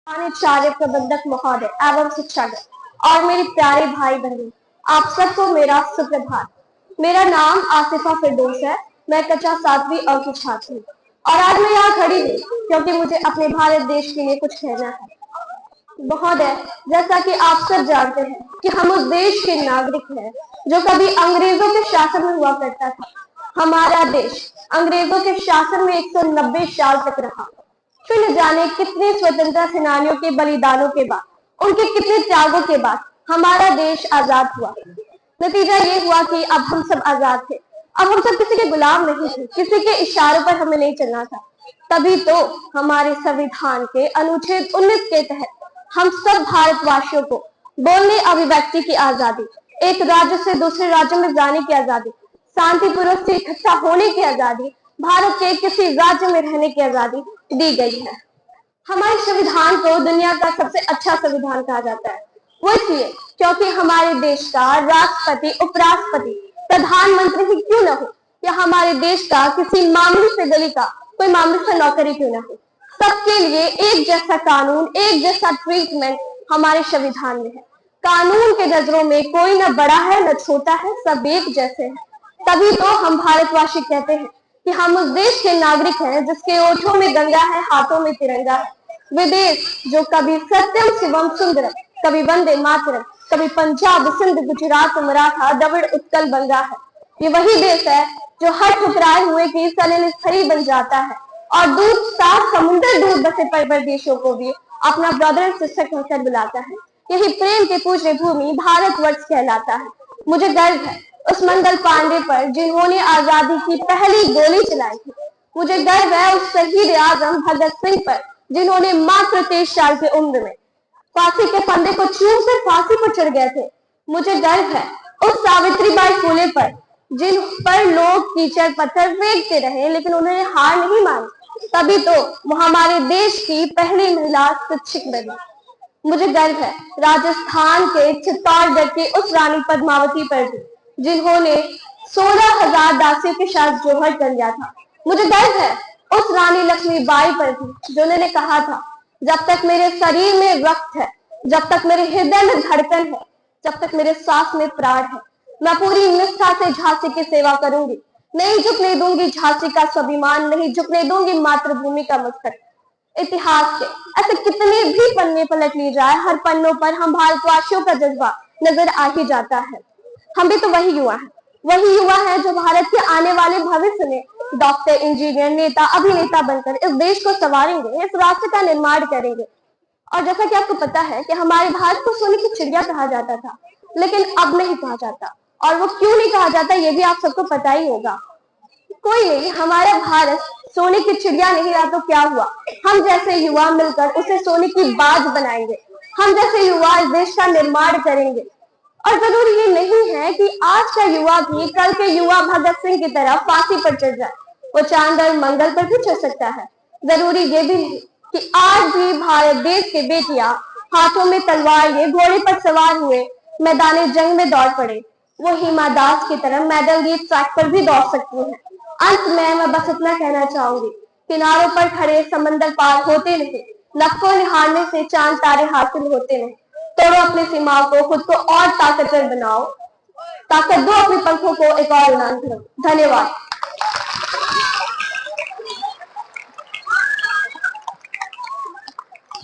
आचार्य प्रबंधक महोदय एवं शिक्षागण और मेरे प्यारे भाई बहनों, आप सबको मेरा सुप्रभात। मेरा नाम आसिफा फिरदौस है। मैं कक्षा 7वीं अ की छात्र हूँ और आज मैं यहाँ खड़ी हूँ क्योंकि मुझे अपने भारत देश के लिए कुछ कहना है। महोदय, जैसा कि आप सब जानते हैं कि हम उस देश के नागरिक हैं जो कभी अंग्रेजों के शासन में हुआ करता था। हमारा देश अंग्रेजों के शासन में 190 साल तक रहा। फिर न जाने कितने स्वतंत्रता सेनानियों के बलिदानों के बाद, उनके कितने त्यागों के बाद हमारा देश आजाद हुआ। नतीजा ये हुआ कि अब हम सब आजाद थे। अब हम सब किसी के गुलाम नहीं थे, किसी के इशारों पर हमें नहीं चलना था। तभी तो हमारे संविधान के अनुच्छेद 19 के तहत हम सब भारतवासियों को बोलने अभिव्यक्ति की आजादी, एक राज्य से दूसरे राज्य में जाने की आजादी, शांतिपूर्वक से इकट्ठा होने की आजादी, भारत के किसी राज्य में रहने की आजादी दी गई है। हमारे संविधान को दुनिया का सबसे अच्छा संविधान कहा जाता है। वो इसलिए क्योंकि हमारे देश का राष्ट्रपति, उपराष्ट्रपति, प्रधानमंत्री ही क्यों न हो, या हमारे देश का किसी मामूली से गली का कोई मामूली सा नौकरी क्यों न हो, सबके लिए एक जैसा कानून, एक जैसा ट्रीटमेंट हमारे संविधान में है। कानून के नजरों में कोई न बड़ा है न छोटा है, सब एक जैसे हैं। तभी तो हम भारतवासी कहते हैं कि हम उस देश के नागरिक हैं जिसके ओठों में गंगा है, हाथों में तिरंगा है। विदेश जो कभी सत्यम शिवम सुंदरम, कभी वंदे मातरम, कभी पंजाब, सिंध, गुजरात, मराठा, द्रविड़, उत्कल, बंगा है। ये वही देश है जो हर ठुकराए हुए की सलिल स्थली बन जाता है और दूर सात समुद्र दूर बसे परदेशों को भी अपना ब्रदर एंड सिस्टर कहकर बुलाता है। यही प्रेम के पूज्य भूमि भारतवर्ष कहलाता है। मुझे गर्व है उस मंगल पांडे पर जिन्होंने आजादी की पहली गोली चलाई थी। मुझे गर्व है उस शहीद आजम भगत सिंह पर जिन्होंने मात्र 23 साल की उम्र में फांसी के फंदे को चूम कर फांसी पर चढ़ गए थे। मुझे गर्व है उस सावित्रीबाई फुले पर जिन पर लोग कीचड़ पत्थर फेंकते रहे लेकिन उन्होंने हार नहीं मानी। तभी तो वो हमारे देश की पहली महिला शिक्षक बनी। मुझे गर्व है राजस्थान के चित्तौड़गढ़ की उस रानी पद्मावती पर भी जिन्होंने 16,000 दासियों के साथ जोहर कर लिया था। मुझे गर्व है उस रानी लक्ष्मीबाई पर भी जिन्होंने कहा था, जब तक मेरे शरीर में रक्त है, जब तक मेरे हृदय में धड़कन है, जब तक मेरे सांस में प्राण है, मैं पूरी निष्ठा से झांसी की सेवा करूंगी। नहीं झुकने दूंगी झांसी का स्वाभिमान, नहीं झुकने दूंगी मातृभूमि का मस्तक। इतिहास के ऐसे कितने भी पन्ने पलट लिए जाए, हर पन्नों पर हम भारतवासियों का जज्बा नजर आ ही जाता है। हम भी तो वही युवा है जो भारत के आने वाले भविष्य में डॉक्टर, इंजीनियर, नेता, अभिनेता बनकर इस देश को संवारेंगे, इस राष्ट्र का निर्माण करेंगे। और जैसा कि आपको पता है कि हमारे भारत को सोने की चिड़िया कहा जाता था, लेकिन अब नहीं कहा जाता। और वो क्यों नहीं कहा जाता ये भी आप सबको पता ही होगा। कोई नहीं, हमारा भारत सोने की चिड़िया नहीं रहा तो क्या हुआ, हम जैसे युवा मिलकर उसे सोने की बाज बनाएंगे। हम जैसे युवा इस देश का निर्माण करेंगे। और जरूरी ये नहीं है कि आज का युवा भी कल के युवा भगत सिंह की तरह फांसी पर चढ़ जाए। वो चांद और मंगल पर भी चढ़ सकता है। जरूरी ये भी नहीं कि आज भी भारत देश के बेटियां हाथों में तलवार लिए घोड़े पर सवार हुए मैदान जंग में दौड़ पड़े। वो हिमा दास की तरह मेडल जीत ट्रैक पर भी दौड़ सकती है। अंत में मैं बस इतना कहना चाहूंगी, किनारों पर खड़े समंदर पार होते नहीं, लक्ष्यों निहारने से चांद तारे हासिल होते नहीं। तोड़ो अपनी सीमाओं को, खुद को और ताकतवर बनाओ, ताकत दो अपने पंखों को एक और उड़ान करो। धन्यवाद।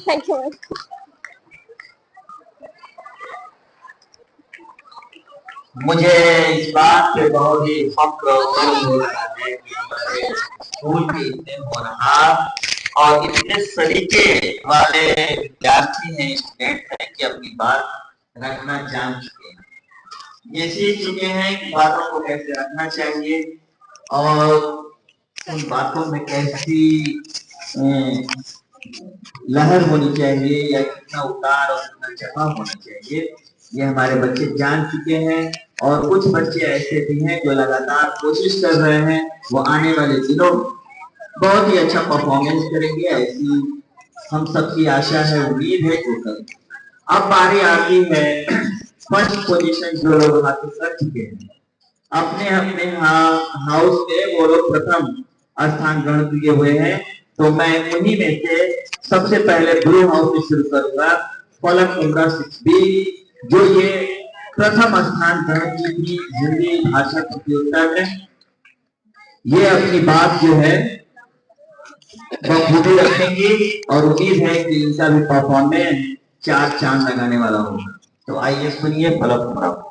Thank you. मुझे इस बात पे बहुत ही फख्र हो रहा है कि हमारे स्कूल के इतने होनहार और इतने सलीके वाले विद्यार्थी हैं, स्टूडेंट हैं कि अपनी बात रखना जान चुके हैं। ये सीख चुके हैं कि बातों को कैसे रखना चाहिए और उन बातों में कैसी लहर होनी चाहिए या कितना उतार और कितना चढ़ाव होना चाहिए, ये हमारे बच्चे जान चुके हैं। और कुछ बच्चे ऐसे भी हैं जो लगातार कोशिश कर रहे हैं, वो आने वाले दिनों बहुत ही अच्छा परफॉर्मेंस करेंगे, ऐसी हम सबकी आशा है, उम्मीद है कि करें। अब बारी आती है फर्स्ट पोजीशन जो लोग हासिल कर चुके हैं, अपने अपने हाउस में वो लोग प्रथम स्थान ग्रहण किए हुए हैं। तो मैं उन्हीं में से सबसे पहले ब्लू हाउस से शुरू करूंगा। फलक उमरा 6B, जो ये प्रथम स्थान ग्रहण की थी हिंदी भाषा प्रतियोगिता में। ये अपनी बात जो है बखूबी रखेंगी और उम्मीद है कि इनका भी परफॉर्मेंस 4 चांद लगाने वाला होगा। तो आइए सुनिए फलक उमरा।